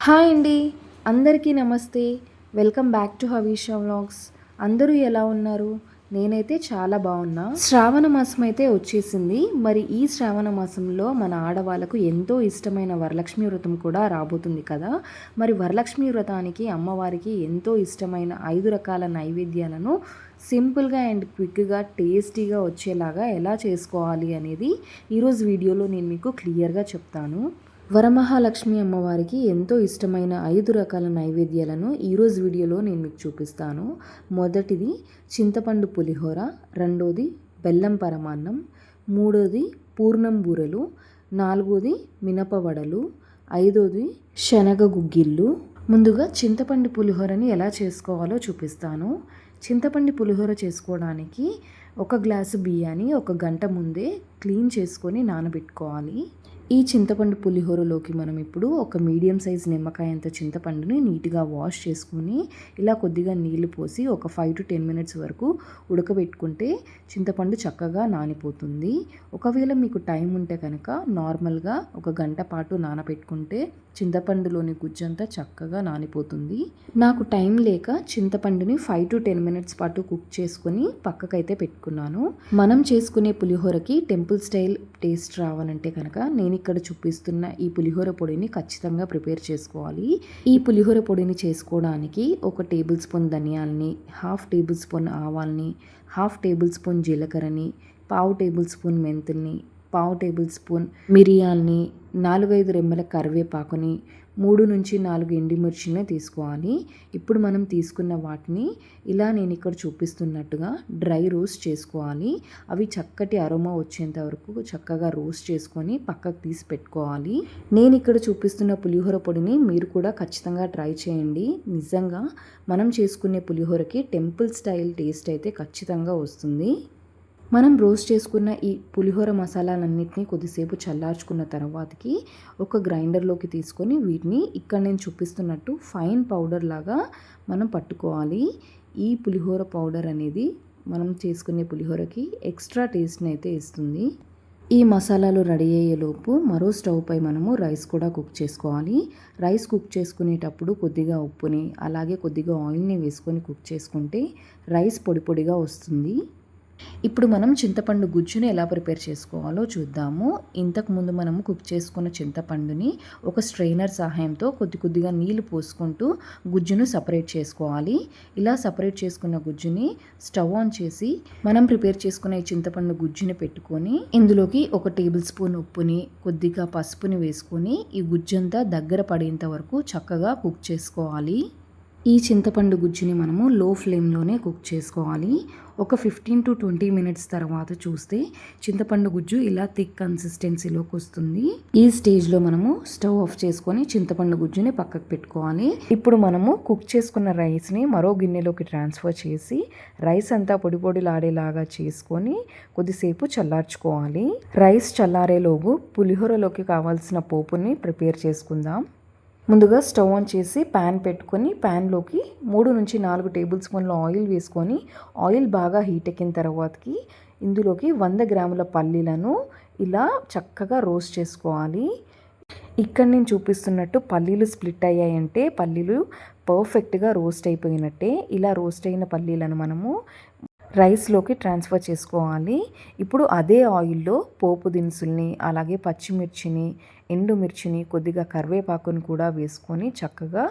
Hi అండి, అందరికీ నమస్తే. Welcome back to Havisha vlogs. అందరూ ఎలా ఉన్నారు? నేనైతే చాలా బాగున్నా. శ్రావణ మాసం అయితే వచ్చేసింది. మరి ఈ శ్రావణ మాసంలో మన ఆడవాళ్ళకు ఎంతో ఇష్టమైన వరలక్ష్మి వ్రతం కూడా రాబోతుంది కదా. మరి వరలక్ష్మి వ్రతానికి అమ్మవారికి ఎంతో ఇష్టమైన 5 రకాల నైవేద్యాలను సింపుల్గా అండ్ క్విక్గా టేస్టీగా వచ్చేలాగా ఎలా చేసుకోవాలి అనేది ఈరోజు వీడియోలో నేను మీకు క్లియర్గా చెప్తాను. వరమహాలక్ష్మి అమ్మవారికి ఎంతో ఇష్టమైన 5 రకాల నైవేద్యాలను ఈరోజు వీడియోలో నేను మీకు చూపిస్తాను. మొదటిది చింతపండు పులిహోర, రెండోది బెల్లం పరమాన్నం, మూడోది పూర్ణం బూరెలు, నాలుగోది మినపవడలు, ఐదోది శనగ గుగ్గిళ్ళు. ముందుగా చింతపండు పులిహోరని ఎలా చేసుకోవాలో చూపిస్తాను. చింతపండు పులిహోర చేసుకోవడానికి 1 గ్లాసు బియ్యాన్ని 1 గంట ముందే క్లీన్ చేసుకొని నానబెట్టుకోవాలి. ఈ చింతపండు పులిహోరలోకి మనం ఇప్పుడు ఒక మీడియం సైజ్ నిమ్మకాయ అంత చింతపండుని నీట్గా వాష్ చేసుకుని ఇలా కొద్దిగా నీళ్లు పోసి ఒక 5 to 10 మినిట్స్ వరకు ఉడకబెట్టుకుంటే చింతపండు చక్కగా నానిపోతుంది. ఒకవేళ మీకు టైం ఉంటే కనుక నార్మల్గా 1 గంట పాటు నానబెట్టుకుంటే చింతపండులోని గుజ్జంతా చక్కగా నానిపోతుంది. నాకు టైం లేక చింతపండుని 5 to 10 మినిట్స్ పాటు కుక్ చేసుకుని పక్కకైతే పెట్టుకున్నాను. మనం చేసుకునే పులిహోరకి టెంపుల్ స్టైల్ టేస్ట్ రావాలంటే కనుక నేను ఇక్కడ చూపిస్తున్న ఈ పులిహోర పొడిని ఖచ్చితంగా ప్రిపేర్ చేసుకోవాలి. ఈ పులిహోర పొడిని చేసుకోవడానికి 1 టేబుల్ స్పూన్ ధనియాలని, 1/2 టేబుల్ స్పూన్ ఆవాల్ని, 1/2 టేబుల్ స్పూన్ జీలకర్రని, 1/2 టేబుల్ స్పూన్ మెంతుల్ని, 1/2 టేబుల్ స్పూన్ మిరియాల్ని, 4-5 రెమ్మల కరివేపాకుని, 3 నుంచి 4 ఎండుమిర్చిని తీసుకోవాలి. ఇప్పుడు మనం తీసుకున్న వాటిని ఇలా నేను ఇక్కడ చూపిస్తున్నట్టుగా డ్రై రోస్ట్ చేసుకోవాలి. అవి చక్కటి అరోమా వచ్చేంత వరకు చక్కగా రోస్ట్ చేసుకొని పక్కకు తీసి పెట్టుకోవాలి. నేను ఇక్కడ చూపిస్తున్న పులిహోర పొడిని మీరు కూడా ఖచ్చితంగా ట్రై చేయండి. నిజంగా మనం చేసుకునే పులిహోరకి టెంపుల్ స్టైల్ టేస్ట్ అయితే ఖచ్చితంగా వస్తుంది. మనం రోస్ట్ చేసుకున్న ఈ పులిహోర మసాలాలన్నింటినీ కొద్దిసేపు చల్లార్చుకున్న తర్వాతకి ఒక గ్రైండర్లోకి తీసుకొని వీటిని ఇక్కడ నేను చూపిస్తున్నట్టు ఫైన్ పౌడర్ లాగా మనం పట్టుకోవాలి. ఈ పులిహోర పౌడర్ అనేది మనం చేసుకునే పులిహోరకి ఎక్స్ట్రా టేస్ట్ని అయితే ఇస్తుంది. ఈ మసాలాలు రెడీ అయ్యేలోపు మరో స్టవ్ పై మనము రైస్ కూడా కుక్ చేసుకోవాలి. రైస్ కుక్ చేసుకునేటప్పుడు కొద్దిగా ఉప్పుని అలాగే కొద్దిగా ఆయిల్ని వేసుకొని కుక్ చేసుకుంటే రైస్ పొడి పొడిగా వస్తుంది. ఇప్పుడు మనం చింతపండు గుజ్జుని ఎలా ప్రిపేర్ చేసుకోవాలో చూద్దాము. ఇంతకుముందు మనము కుక్ చేసుకున్న చింతపండుని ఒక స్ట్రెయినర్ సహాయంతో కొద్దిగా నీళ్లు పోసుకుంటూ గుజ్జును సపరేట్ చేసుకోవాలి. ఇలా సపరేట్ చేసుకున్న గుజ్జుని స్టవ్ ఆన్ చేసి మనం ప్రిపేర్ చేసుకున్న ఈ చింతపండు గుజ్జుని పెట్టుకొని ఇందులోకి 1 టేబుల్ స్పూన్ ఉప్పుని కొద్దిగా పసుపుని వేసుకొని ఈ గుజ్జంతా దగ్గర పడేంత వరకు చక్కగా కుక్ చేసుకోవాలి. ఈ చింతపండు గుజ్జుని మనము లో ఫ్లేమ్లోనే కుక్ చేసుకోవాలి. ఒక 15 to 20 మినిట్స్ తర్వాత చూస్తే చింతపండు గుజ్జు ఇలా థిక్ కన్సిస్టెన్సీలోకి వస్తుంది. ఈ స్టేజ్లో మనము స్టవ్ ఆఫ్ చేసుకొని చింతపండు గుజ్జుని పక్కకు పెట్టుకోవాలి. ఇప్పుడు మనము కుక్ చేసుకున్న రైస్ని మరో గిన్నెలోకి ట్రాన్స్ఫర్ చేసి రైస్ అంతా పొడి పొడిలాడేలాగా చేసుకొని కొద్దిసేపు చల్లార్చుకోవాలి. రైస్ చల్లారేలోపు పులిహోరలోకి కావాల్సిన పోపుని ప్రిపేర్ చేసుకుందాం. ముందుగా స్టవ్ ఆన్ చేసి ప్యాన్ పెట్టుకొని ప్యాన్లోకి 3 నుంచి 4 టేబుల్ స్పూన్ల ఆయిల్ వేసుకొని ఆయిల్ బాగా హీట్ ఎక్కిన తర్వాతకి ఇందులోకి 100 గ్రాముల పల్లీలను ఇలా చక్కగా రోస్ట్ చేసుకోవాలి. ఇక్కడ నేను చూపిస్తున్నట్టు పల్లీలు స్ప్లిట్ అయ్యాయంటే పల్లీలు పర్ఫెక్ట్గా రోస్ట్ అయిపోయినట్టే. ఇలా రోస్ట్ అయిన పల్లీలను మనము రైస్లోకి ట్రాన్స్ఫర్ చేసుకోవాలి. ఇప్పుడు అదే ఆయిల్లో పోపు దినుసుల్ని అలాగే పచ్చిమిర్చిని, ఎండుమిర్చిని, కొద్దిగా కరివేపాకుని కూడా వేసుకొని చక్కగా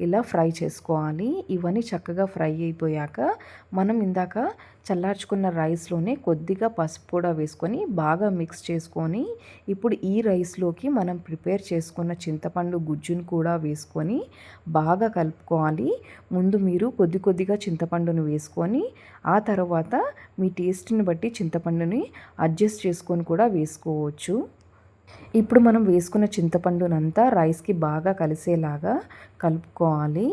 ఇలా ఫ్రై చేసుకోవాలి. ఇవన్నీ చక్కగా ఫ్రై అయిపోయాక మనం ఇందాక చల్లార్చుకున్న రైస్లోనే కొద్దిగా పసుపు కూడా వేసుకొని బాగా మిక్స్ చేసుకొని ఇప్పుడు ఈ రైస్లోకి మనం ప్రిపేర్ చేసుకున్న చింతపండు గుజ్జును కూడా వేసుకొని బాగా కలుపుకోవాలి. ముందు మీరు కొద్దిగా చింతపండును వేసుకొని ఆ తర్వాత మీ టేస్ట్ని బట్టి చింతపండుని అడ్జస్ట్ చేసుకొని కూడా వేసుకోవచ్చు. ఇప్పుడు మనం వేసుకున్న చింతపండునంతా రైస్కి బాగా కలిసేలాగా కలుపుకోవాలి.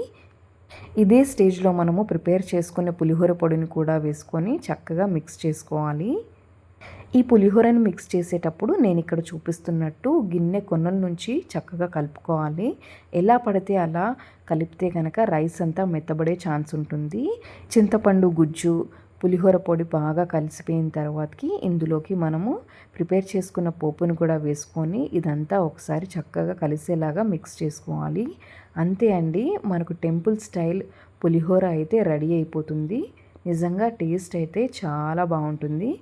ఇదే స్టేజ్లో మనము ప్రిపేర్ చేసుకున్న పులిహోర పొడిని కూడా వేసుకొని చక్కగా మిక్స్ చేసుకోవాలి. ఈ పులిహోరని మిక్స్ చేసేటప్పుడు నేను ఇక్కడ చూపిస్తున్నట్టు గిన్నె కొనల నుంచి చక్కగా కలుపుకోవాలి. ఎలా పడితే అలా కలిపితే కనుక రైస్ అంతా మెత్తబడే ఛాన్స్ ఉంటుంది. చింతపండు గుజ్జు, పులిహోర పొడి బాగా కలిసిపోయిన తర్వాతకి ఇందులోకి మనము ప్రిపేర్ చేసుకున్న పోపును కూడా వేసుకొని ఇదంతా ఒకసారి చక్కగా కలిసేలాగా మిక్స్ చేసుకోవాలి. అంతే అండి, మనకు టెంపుల్ స్టైల్ పులిహోర అయితే రెడీ అయిపోతుంది. నిజంగా టేస్ట్ అయితే చాలా బాగుంటుంది.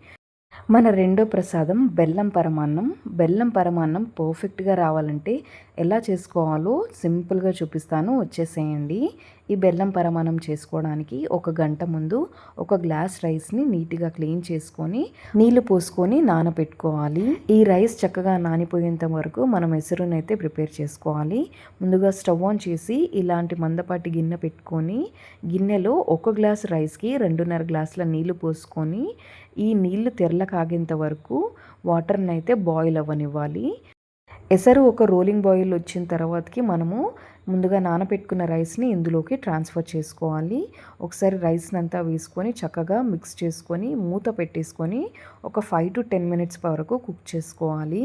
మన రెండో ప్రసాదం బెల్లం పరమాన్నం. బెల్లం పరమాన్నం పర్ఫెక్ట్గా రావాలంటే ఎలా చేసుకోవాలో సింపుల్గా చూపిస్తాను, వచ్చేసేయండి. ఈ బెల్లం పరమాన్నం చేసుకోవడానికి 1 గంట ముందు ఒక గ్లాస్ రైస్ని నీట్గా క్లీన్ చేసుకొని నీళ్లు పోసుకొని నానబెట్టుకోవాలి. ఈ రైస్ చక్కగా నానిపోయేంత వరకు మనం ఎసరునైతే ప్రిపేర్ చేసుకోవాలి. ముందుగా స్టవ్ ఆన్ చేసి ఇలాంటి మందపాటి గిన్నె పెట్టుకొని గిన్నెలో 1 గ్లాస్ రైస్కి 2.5 గ్లాసుల నీళ్లు పోసుకొని ఈ నీళ్లు తెరల కాగేంత వరకు వాటర్ని అయితే బాయిల్ అవ్వనివ్వాలి. ఎసరు ఒక రోలింగ్ బాయిల్ వచ్చిన తర్వాతకి మనము ముందుగా నానబెట్టుకున్న రైస్ని ఇందులోకి ట్రాన్స్ఫర్ చేసుకోవాలి. ఒకసారి రైస్ని అంతా వేసుకొని చక్కగా మిక్స్ చేసుకొని మూత పెట్టేసుకొని ఒక 5 to 10 మినిట్స్ వరకు కుక్ చేసుకోవాలి.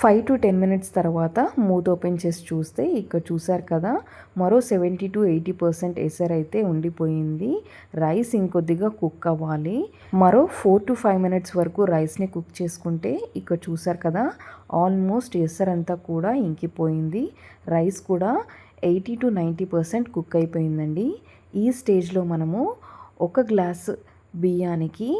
5 to 10 మినిట్స్ తర్వాత మూత ఓపెన్ చేసి చూస్తే ఇక్కడ చూసారు కదా, మరో 70 to 80% ఎసరు అయితే ఉండిపోయింది. రైస్ ఇంకొద్దిగా కుక్ అవ్వాలి. మరో 4 to 5 మినిట్స్ వరకు రైస్ని కుక్ చేసుకుంటే ఇక్కడ చూసారు కదా, ఆల్మోస్ట్ ఎసరంతా కూడా ఇంకిపోయింది. రైస్ కూడా 80 to 90% కుక్ అయిపోయిందండి. ఈ స్టేజ్లో మనము 1 గ్లాస్ బియ్యానికి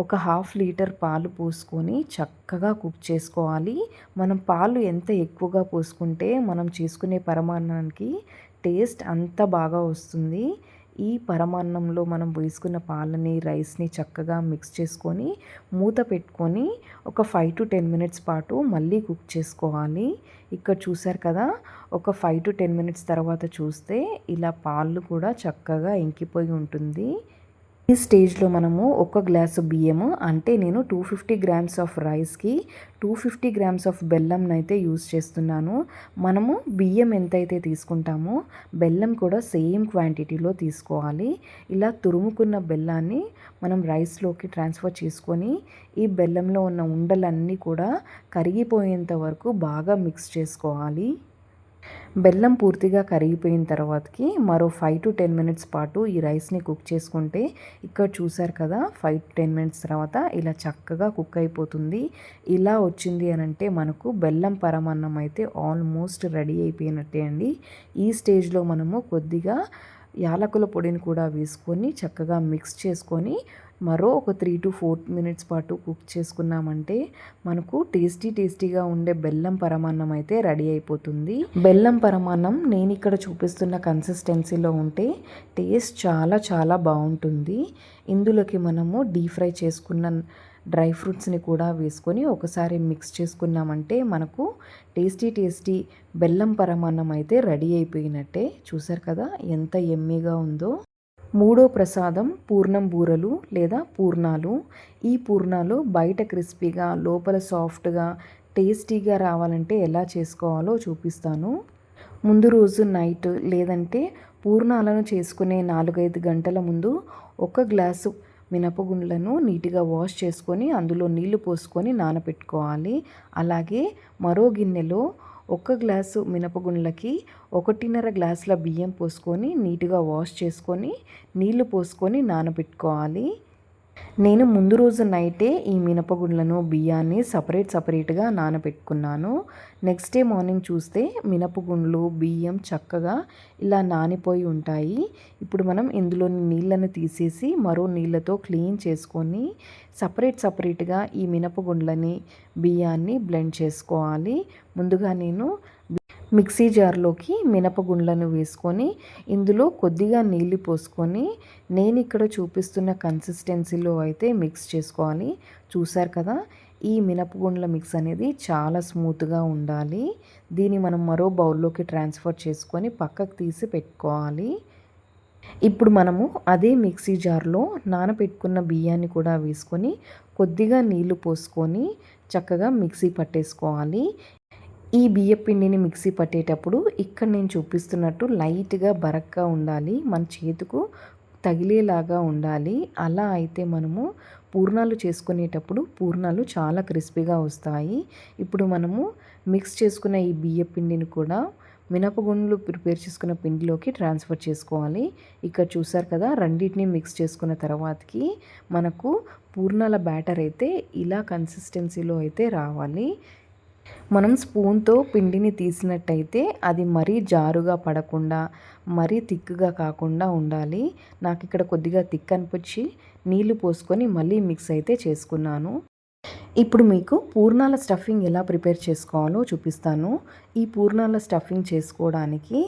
ఒక 1/2 లీటర్ పాలు పోసుకొని చక్కగా కుక్ చేసుకోవాలి. మనం పాలు ఎంత ఎక్కువగా పోసుకుంటే మనం చేసుకునే పరమాన్నానికి టేస్ట్ అంత బాగా వస్తుంది. ఈ పరమాన్నంలో మనం వేసుకున్న పాలని రైస్ని చక్కగా మిక్స్ చేసుకొని మూత పెట్టుకొని ఒక 5 to 10 మినిట్స్ పాటు మళ్ళీ కుక్ చేసుకోవాలి. ఇక్కడ చూసారు కదా, ఒక 5 to 10 మినిట్స్ తర్వాత చూస్తే ఇలా పాలు కూడా చక్కగా ఇంకిపోయి ఉంటుంది. ఈ స్టేజ్లో మనము 1 గ్లాసు బియ్యము, అంటే నేను 250 గ్రామ్స్ ఆఫ్ రైస్కి 250 గ్రామ్స్ ఆఫ్ బెల్లంని అయితే యూజ్ చేస్తున్నాను. మనము బియ్యం ఎంతైతే తీసుకుంటామో బెల్లం కూడా సేమ్ క్వాంటిటీలో తీసుకోవాలి. ఇలా తురుముకున్న బెల్లాన్ని మనం రైస్లోకి ట్రాన్స్ఫర్ చేసుకొని ఈ బెల్లంలో ఉన్న ఉండలన్నీ కూడా కరిగిపోయేంత వరకు బాగా మిక్స్ చేసుకోవాలి. బెల్లం పూర్తిగా కరిగిపోయిన తర్వాతకి మరో 5 to 10 మినిట్స్ పాటు ఈ రైస్ని కుక్ చేసుకుంటే ఇక్కడ చూసారు కదా, 5 to 10 మినిట్స్ తర్వాత ఇలా చక్కగా కుక్ అయిపోతుంది. ఇలా వచ్చింది అని అంటే మనకు బెల్లం పరమాన్నం అయితే ఆల్మోస్ట్ రెడీ అయిపోయినట్టే అండి. ఈ స్టేజ్లో మనము కొద్దిగా యాలకుల పొడిని కూడా వేసుకొని చక్కగా మిక్స్ చేసుకొని మరో ఒక 3 to 4 మినిట్స్ పాటు కుక్ చేసుకున్నామంటే మనకు టేస్టీగా ఉండే బెల్లం పరమాన్నం అయితే రెడీ అయిపోతుంది. బెల్లం పరమాన్నం నేను ఇక్కడ చూపిస్తున్న కన్సిస్టెన్సీలో ఉంటే టేస్ట్ చాలా బాగుంటుంది. ఇందులోకి మనము డీప్ ఫ్రై చేసుకున్న డ్రై ఫ్రూట్స్ని కూడా వేసుకొని ఒకసారి మిక్స్ చేసుకున్నామంటే మనకు టేస్టీ బెల్లం పరమాన్నం అయితే రెడీ అయిపోయినట్టే. చూసారు కదా ఎంత యమ్మీగా ఉందో. మూడో ప్రసాదం పూర్ణం బూరలు లేదా పూర్ణాలు. ఈ పూర్ణాలు బయట క్రిస్పీగా లోపల సాఫ్ట్గా టేస్టీగా రావాలంటే ఎలా చేసుకోవాలో చూపిస్తాను. ముందు రోజు నైట్ లేదంటే పూర్ణాలను చేసుకునే 4-5 గంటల ముందు 1 గ్లాసు మినపగుండ్లను నీట్గా వాష్ చేసుకొని అందులో నీళ్లు పోసుకొని నానబెట్టుకోవాలి. అలాగే మరో గిన్నెలో 1 గ్లాసు మినపగుండ్లకి 1.5 గ్లాసుల బియ్యం పోసుకొని నీట్గా వాష్ చేసుకొని నీళ్లు పోసుకొని నానబెట్టుకోవాలి. నేను ముందు రోజు నైటే ఈ మినపగుండ్లను బియ్యాన్ని సపరేట్గా నానబెట్టుకున్నాను. నెక్స్ట్ డే మార్నింగ్ చూస్తే మినపగుండ్లు బియ్యం చక్కగా ఇలా నానిపోయి ఉంటాయి. ఇప్పుడు మనం ఇందులోని నీళ్ళను తీసేసి మరో నీళ్ళతో క్లీన్ చేసుకొని సపరేట్గా ఈ మినపగుండ్లని బియ్యాన్ని బ్లెండ్ చేసుకోవాలి. ముందుగా నేను మిక్సీ జార్లోకి మినపగుండ్లను వేసుకొని ఇందులో కొద్దిగా నీళ్ళు పోసుకొని నేను ఇక్కడ చూపిస్తున్న కన్సిస్టెన్సీలో అయితే మిక్స్ చేసుకోవాలి. చూసారు కదా, ఈ మినపగుండ్ల మిక్స్ అనేది చాలా స్మూత్గా ఉండాలి. దీన్ని మనం మరో బౌల్లోకి ట్రాన్స్ఫర్ చేసుకొని పక్కకు తీసి పెట్టుకోవాలి. ఇప్పుడు మనము అదే మిక్సీ జార్లో నానబెట్టుకున్న బియ్యాన్ని కూడా వేసుకొని కొద్దిగా నీళ్లు పోసుకొని చక్కగా మిక్సీ పట్టేసుకోవాలి. ఈ బియ్య పిండిని మిక్సీ పట్టేటప్పుడు ఇక్కడ నేను చూపిస్తున్నట్టు లైట్గా బరక్గా ఉండాలి, మన చేతుకు తగిలేలాగా ఉండాలి. అలా అయితే మనము పూర్ణాలు చేసుకునేటప్పుడు పూర్ణాలు చాలా క్రిస్పీగా వస్తాయి. ఇప్పుడు మనము మిక్స్ చేసుకున్న ఈ బియ్య పిండిని కూడా మినపగుండ్లు ప్రిపేర్ చేసుకున్న పిండిలోకి ట్రాన్స్ఫర్ చేసుకోవాలి. ఇక్కడ చూసారు కదా, రెండింటిని మిక్స్ చేసుకున్న తర్వాతకి మనకు పూర్ణాల బ్యాటర్ అయితే ఇలా కన్సిస్టెన్సీలో అయితే రావాలి. మనం స్పూన్తో పిండిని తీసినట్టయితే అది మరీ జారుగా పడకుండా మరీ థిక్గా కాకుండా ఉండాలి. నాకు ఇక్కడ కొద్దిగా థిక్ అనిపించి నీళ్లు పోసుకొని మళ్ళీ మిక్స్ అయితే చేసుకున్నాను. ఇప్పుడు మీకు పూర్ణాల స్టఫింగ్ ఎలా ప్రిపేర్ చేసుకోవాలో చూపిస్తాను. ఈ పూర్ణాల స్టఫింగ్ చేసుకోవడానికి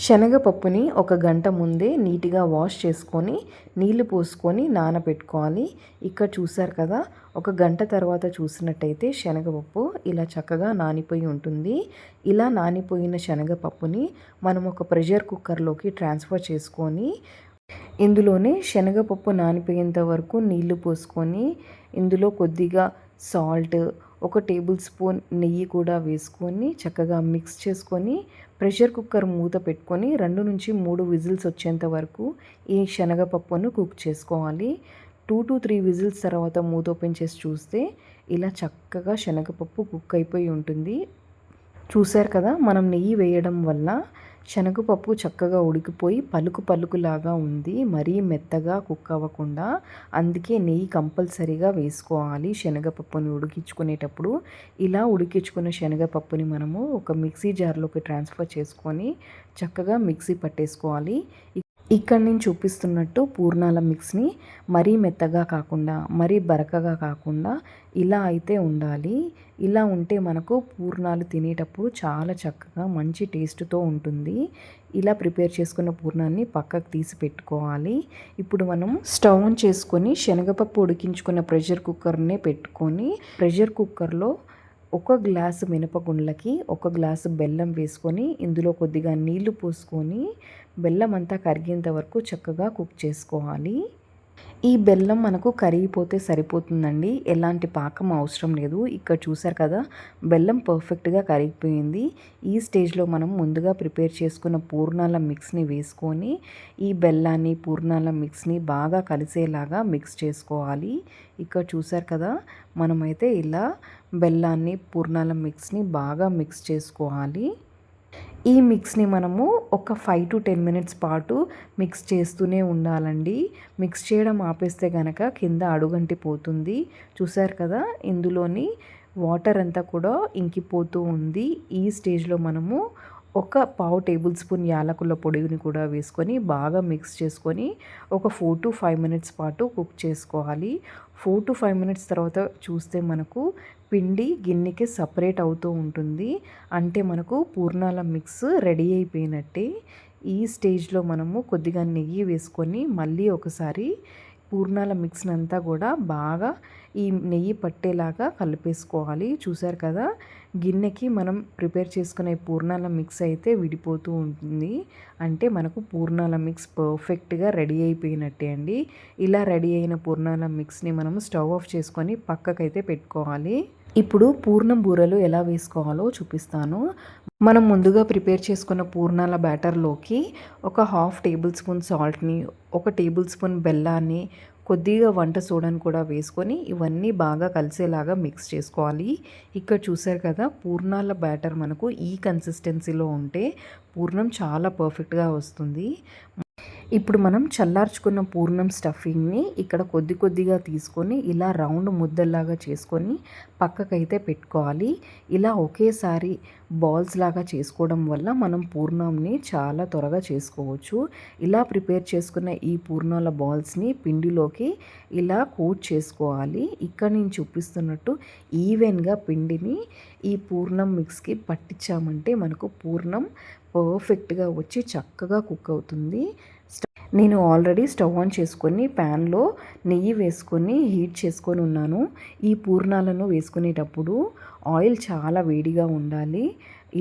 శనగపప్పుని 1 గంట ముందే నీట్గా వాష్ చేసుకొని నీళ్లు పోసుకొని నానబెట్టుకోవాలి. ఇక్కడ చూసారు కదా, 1 గంట తర్వాత చూసినట్టయితే శనగపప్పు ఇలా చక్కగా నానిపోయి ఉంటుంది. ఇలా నానిపోయిన శనగపప్పుని మనం ఒక ప్రెషర్ కుక్కర్లోకి ట్రాన్స్ఫర్ చేసుకొని ఇందులోనే శనగపప్పు నానిపోయేంత వరకు నీళ్లు పోసుకొని ఇందులో కొద్దిగా సాల్ట్, 1 టేబుల్ స్పూన్ నెయ్యి కూడా వేసుకొని చక్కగా మిక్స్ చేసుకొని ప్రెషర్ కుక్కర్ మూత పెట్టుకొని 2 నుంచి 3 విజిల్స్ వచ్చేంత వరకు ఈ శనగపప్పును కుక్ చేసుకోవాలి. 2 to 3 విజిల్స్ తర్వాత మూత ఓపెన్ చేసి చూస్తే ఇలా చక్కగా శనగపప్పు కుక్ అయిపోయి ఉంటుంది. చూసారు కదా, మనం నెయ్యి వేయడం వల్ల శనగపప్పు చక్కగా ఉడికిపోయి పలుకులాగా ఉంది, మరీ మెత్తగా కుక్ అవ్వకుండా. అందుకే నెయ్యి కంపల్సరీగా వేసుకోవాలి శనగపప్పుని ఉడికించుకునేటప్పుడు. ఇలా ఉడికించుకున్న శనగపప్పుని మనము ఒక మిక్సీ జార్లోకి ట్రాన్స్ఫర్ చేసుకొని చక్కగా మిక్సీ పట్టేసుకోవాలి. ఇక్కడ నేను చూపిస్తున్నట్టు పూర్ణాల మిక్స్ని మరీ మెత్తగా కాకుండా మరీ బరకగా కాకుండా ఇలా అయితే ఉండాలి. ఇలా ఉంటే మనకు పూర్ణాలు తినేటప్పుడు చాలా చక్కగా మంచి టేస్ట్తో ఉంటుంది. ఇలా ప్రిపేర్ చేసుకున్న పూర్ణాన్ని పక్కకు తీసి పెట్టుకోవాలి. ఇప్పుడు మనం స్టవ్ ఆన్ చేసుకొని శనగపప్పు ఉడికించుకున్న ప్రెషర్ కుక్కర్నే పెట్టుకొని ప్రెషర్ కుక్కర్లో 1 గ్లాసు మినపగుండ్లకి 1 గ్లాసు బెల్లం వేసుకొని ఇందులో కొద్దిగా నీళ్లు పోసుకొని బెల్లం అంతా కరిగేంత వరకు చక్కగా కుక్ చేసుకోవాలి. ఈ బెల్లం మనకు కరిగిపోతే సరిపోతుందండి, ఎలాంటి పాకం అవసరం లేదు. ఇక్కడ చూసారు కదా, బెల్లం పర్ఫెక్ట్గా కరిగిపోయింది. ఈ స్టేజ్లో మనం ముందుగా ప్రిపేర్ చేసుకున్న పూర్ణాల మిక్స్ని వేసుకొని ఈ బెల్లాన్ని పూర్ణాల మిక్స్ని బాగా కలిసేలాగా మిక్స్ చేసుకోవాలి. ఇక్కడ చూసారు కదా, మనమైతే ఇలా బెల్లాన్ని పూర్ణాల మిక్స్ని బాగా మిక్స్ చేసుకోవాలి. ఈ మిక్స్ని మనము ఒక 5 to 10 మినిట్స్ పాటు మిక్స్ చేస్తూనే ఉండాలండి. మిక్స్ చేయడం ఆపేస్తే కనుక కింద అడుగంటిపోతుంది. చూసారు కదా, ఇందులోని వాటర్ అంతా కూడా ఇంకిపోతూ ఉంది. ఈ స్టేజ్లో మనము ఒక 1/2 టేబుల్ స్పూన్ యాలకుల పొడిని కూడా వేసుకొని బాగా మిక్స్ చేసుకొని ఒక 4 to 5 మినిట్స్ పాటు కుక్ చేసుకోవాలి. 4 to 5 మినిట్స్ తర్వాత చూస్తే మనకు పిండి గిన్నెకి సపరేట్ అవుతూ ఉంటుంది. అంటే మనకు పూర్ణాల మిక్స్ రెడీ అయిపోయినట్టే. ఈ స్టేజ్లో మనము కొద్దిగా నెయ్యి వేసుకొని మళ్ళీ ఒకసారి పూర్ణాల మిక్స్ని అంతా కూడా బాగా ఈ నెయ్యి పట్టేలాగా కలిపేసుకోవాలి. చూసారు కదా, గిన్నెకి మనం ప్రిపేర్ చేసుకునే పూర్ణాల మిక్స్ అయితే విడిపోతూ ఉంటుంది. అంటే మనకు పూర్ణాల మిక్స్ పర్ఫెక్ట్గా రెడీ అయిపోయినట్టే అండి. ఇలా రెడీ అయిన పూర్ణాల మిక్స్ని మనం స్టవ్ ఆఫ్ చేసుకొని పక్కకైతే పెట్టుకోవాలి. ఇప్పుడు పూర్ణం బూరెలు ఎలా వేసుకోవాలో చూపిస్తాను. మనం ముందుగా ప్రిపేర్ చేసుకున్న పూర్ణాల బ్యాటర్లోకి ఒక 1/2 టేబుల్ స్పూన్ సాల్ట్ని, 1 టేబుల్ స్పూన్ బెల్లాన్ని, కొద్దిగా వంట సోడాని కూడా వేసుకొని ఇవన్నీ బాగా కలిసేలాగా మిక్స్ చేసుకోవాలి. ఇక్కడ చూసారు కదా, పూర్ణాల బ్యాటర్ మనకు ఈ కన్సిస్టెన్సీలో ఉంటే పూర్ణం చాలా పర్ఫెక్ట్గా వస్తుంది. ఇప్పుడు మనం చల్లార్చుకున్న పూర్ణం స్టఫింగ్ని ఇక్కడ కొద్దిగా తీసుకొని ఇలా రౌండ్ ముద్దల్లాగా చేసుకొని పక్కకైతే పెట్టుకోవాలి. ఇలా ఒకేసారి బాల్స్ లాగా చేసుకోవడం వల్ల మనం పూర్ణంని చాలా త్వరగా చేసుకోవచ్చు. ఇలా ప్రిపేర్ చేసుకున్న ఈ పూర్ణాల బాల్స్ని పిండిలోకి ఇలా కోట్ చేసుకోవాలి. ఇక్కడ నేను చూపిస్తున్నట్టు ఈవెన్గా పిండిని ఈ పూర్ణం మిక్స్కి పట్టించామంటే మనకు పూర్ణం పర్ఫెక్ట్గా వచ్చి చక్కగా కుక్ అవుతుంది. నేను ఆల్రెడీ స్టవ్ ఆన్ చేసుకొని ప్యాన్లో నెయ్యి వేసుకొని హీట్ చేసుకొని ఉన్నాను. ఈ పూర్ణాలను వేసుకునేటప్పుడు ఆయిల్ చాలా వేడిగా ఉండాలి.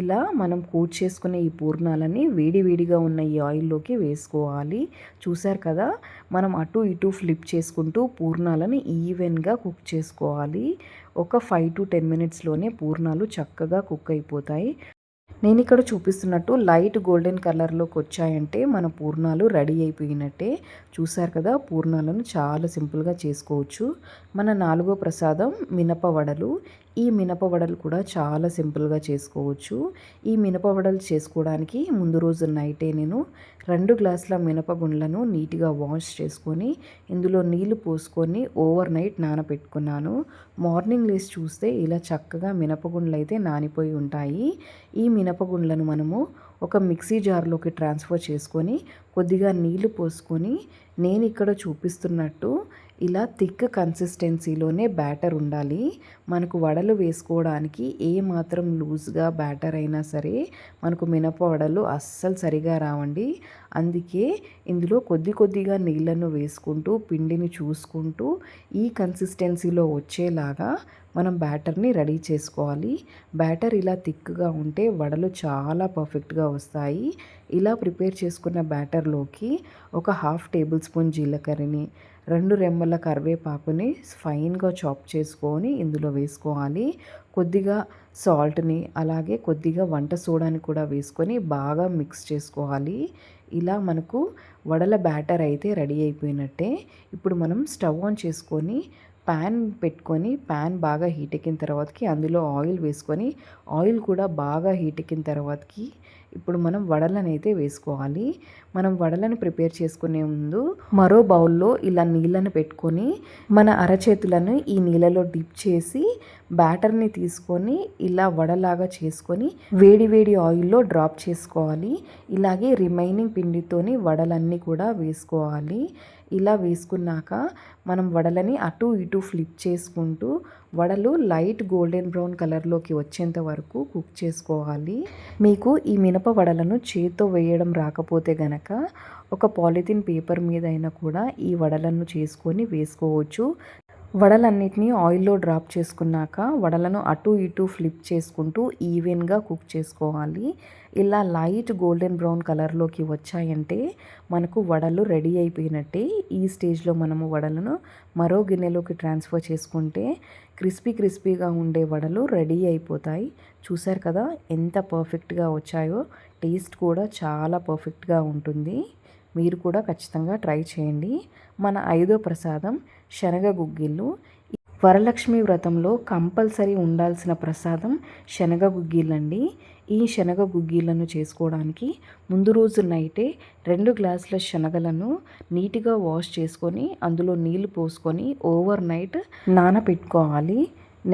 ఇలా మనం కోట్ చేసుకునే ఈ పూర్ణాలని వేడిగా ఉన్న ఈ ఆయిల్లోకి వేసుకోవాలి. చూసారు కదా, మనం అటు ఇటు ఫ్లిప్ చేసుకుంటూ పూర్ణాలను ఈవెన్గా కుక్ చేసుకోవాలి. ఒక 5 to 10 మినిట్స్లోనే పూర్ణాలు చక్కగా కుక్ అయిపోతాయి. నేను ఇక్కడ చూపిస్తున్నట్టు లైట్ గోల్డెన్ కలర్లోకి వచ్చాయంటే మన పూర్ణాలు రెడీ అయిపోయినట్టే. చూసారు కదా, పూర్ణాలను చాలా సింపుల్గా చేసుకోవచ్చు. మన 4వ ప్రసాదం మినప వడలు. ఈ మినపవడలు కూడా చాలా సింపుల్గా చేసుకోవచ్చు. ఈ మినపవడలు చేసుకోవడానికి ముందు రోజు నైటే నేను 2 గ్లాసుల మినపగుండ్లను నీట్గా వాష్ చేసుకొని ఇందులో నీళ్లు పోసుకొని ఓవర్ నైట్ నానబెట్టుకున్నాను. మార్నింగ్ లేసి చూస్తే ఇలా చక్కగా మినపగుండ్లు అయితే నానిపోయి ఉంటాయి. ఈ మినపగుండ్లను మనము ఒక మిక్సీ జార్లోకి ట్రాన్స్ఫర్ చేసుకొని కొద్దిగా నీళ్లు పోసుకొని నేను ఇక్కడ చూపిస్తున్నట్టు ఇలా థిక్ కన్సిస్టెన్సీలోనే బ్యాటర్ ఉండాలి. మనకు వడలు వేసుకోవడానికి ఏ మాత్రం లూజ్గా బ్యాటర్ అయినా సరే మనకు మినప వడలు అస్సలు సరిగా రావండి. అందుకే ఇందులో కొద్దిగా నీళ్ళను వేసుకుంటూ పిండిని చూసుకుంటూ ఈ కన్సిస్టెన్సీలో వచ్చేలాగా మనం బ్యాటర్ని రెడీ చేసుకోవాలి. బ్యాటర్ ఇలా థిక్గా ఉంటే వడలు చాలా పర్ఫెక్ట్గా వస్తాయి. ఇలా ప్రిపేర్ చేసుకున్న బ్యాటర్లోకి ఒక 1/2 టేబుల్ స్పూన్ జీలకర్రని 2 రెమ్మల కరివేపాకుని ఫైన్గా చాప్ చేసుకొని ఇందులో వేసుకోవాలి. కొద్దిగా సాల్ట్ని అలాగే కొద్దిగా వంట సోడాని కూడా వేసుకొని బాగా మిక్స్ చేసుకోవాలి. ఇలా మనకు వడల బ్యాటర్ అయితే రెడీ అయిపోయినట్టే. ఇప్పుడు మనం స్టవ్ ఆన్ చేసుకొని ప్యాన్ పెట్టుకొని ప్యాన్ బాగా హీట్ ఎక్కిన తర్వాతకి అందులో ఆయిల్ వేసుకొని ఆయిల్ కూడా బాగా హీట్ ఎక్కిన తర్వాతకి ఇప్పుడు మనం వడలను అయితే వేసుకోవాలి. మనం వడలను ప్రిపేర్ చేసుకునే ముందు మరో బౌల్లో ఇలా నీళ్ళను పెట్టుకొని మన అరచేతులను ఈ నీళ్ళలో డిప్ చేసి బ్యాటర్ని తీసుకొని ఇలా వడలాగా చేసుకొని వేడి ఆయిల్లో డ్రాప్ చేసుకోవాలి. ఇలాగే రిమైనింగ్ పిండితోని వడలన్నీ కూడా వేసుకోవాలి. ఇలా వేసుకున్నాక మనం వడలని అటు ఇటు ఫ్లిప్ చేసుకుంటూ వడలు లైట్ గోల్డెన్ బ్రౌన్ కలర్లోకి వచ్చేంత వరకు కుక్ చేసుకోవాలి. మీకు ఈ మినప వడలను చేత్తో వేయడం రాకపోతే గనక ఒక పాలిథిన్ పేపర్ మీద అయినా కూడా ఈ వడలను చేసుకొని వేసుకోవచ్చు. వడలన్నిటినీ ఆయిల్లో డ్రాప్ చేసుకున్నాక వడలను అటు ఇటు ఫ్లిప్ చేసుకుంటూ ఈవెన్గా కుక్ చేసుకోవాలి. ఇలా లైట్ గోల్డెన్ బ్రౌన్ కలర్లోకి వచ్చాయంటే మనకు వడలు రెడీ అయిపోయినట్టే. ఈ స్టేజ్లో మనము వడలను మరో గిన్నెలోకి ట్రాన్స్ఫర్ చేసుకుంటే క్రిస్పీగా ఉండే వడలు రెడీ అయిపోతాయి. చూసారు కదా ఎంత పర్ఫెక్ట్గా వచ్చాయో. టేస్ట్ కూడా చాలా పర్ఫెక్ట్గా ఉంటుంది. మీరు కూడా ఖచ్చితంగా ట్రై చేయండి. మన 5వ ప్రసాదం శనగ గుగ్గిళ్ళు. వరలక్ష్మి వ్రతంలో కంపల్సరీ ఉండాల్సిన ప్రసాదం శనగ గుగ్గిళ్ళండి. ఈ శనగ గుగ్గిళ్ళను చేసుకోవడానికి ముందు రోజు నైటే 2 గ్లాసుల శనగలను నీట్గా వాష్ చేసుకొని అందులో నీళ్లు పోసుకొని ఓవర్ నైట్ నానబెట్టుకోవాలి.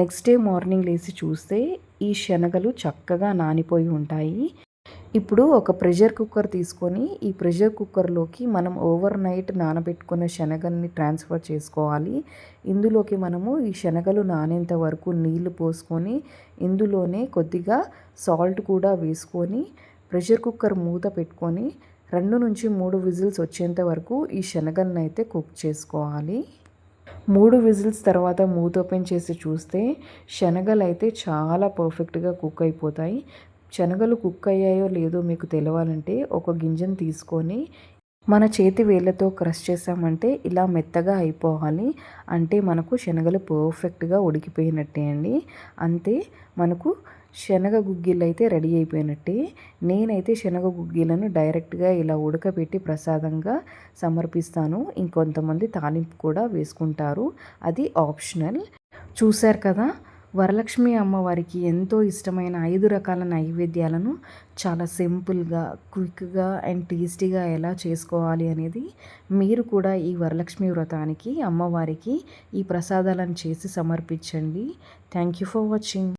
నెక్స్ట్ డే మార్నింగ్ లేచి చూస్తే ఈ శనగలు చక్కగా నానిపోయి ఉంటాయి. ఇప్పుడు ఒక ప్రెషర్ కుక్కర్ తీసుకొని ఈ ప్రెషర్ కుక్కర్లోకి మనం ఓవర్ నైట్ నానబెట్టుకున్న శనగల్ని ట్రాన్స్ఫర్ చేసుకోవాలి. ఇందులోకి మనము ఈ శనగలు నానేంత వరకు నీళ్లు పోసుకొని ఇందులోనే కొద్దిగా సాల్ట్ కూడా వేసుకొని ప్రెషర్ కుక్కర్ మూత పెట్టుకొని 2 నుంచి 3 విజిల్స్ వచ్చేంత వరకు ఈ శనగలను అయితే కుక్ చేసుకోవాలి. 3 విజిల్స్ తర్వాత మూత ఓపెన్ చేసి చూస్తే శనగలు అయితే చాలా పర్ఫెక్ట్గా కుక్ అయిపోతాయి. శనగలు కుక్ అయ్యాయో లేదో మీకు తెలవాలంటే ఒక గింజను తీసుకొని మన చేతి వేళ్ళతో క్రష్ చేసామంటే ఇలా మెత్తగా అయిపోవాలి. అంటే మనకు శనగలు పర్ఫెక్ట్గా ఉడికిపోయినట్టే అండి. అంతే, మనకు శనగ గుగ్గిళ్ళు అయితే రెడీ అయిపోయినట్టే. నేనైతే శనగ గుగ్గిళ్ళను డైరెక్ట్గా ఇలా ఉడకబెట్టి ప్రసాదంగా సమర్పిస్తాను. ఇంకొంతమంది తాలింపు కూడా వేసుకుంటారు, అది ఆప్షనల్. చూశారు కదా, వరలక్ష్మి అమ్మవారికి ఎంతో ఇష్టమైన 5 రకాల నైవేద్యాలను చాలా సింపుల్గా, క్విక్గా అండ్ టేస్టీగా ఎలా చేసుకోవాలి అనేది మీరు కూడా ఈ వరలక్ష్మి వ్రతానికి అమ్మవారికి ఈ ప్రసాదాలను చేసి సమర్పించండి. Thank you for watching.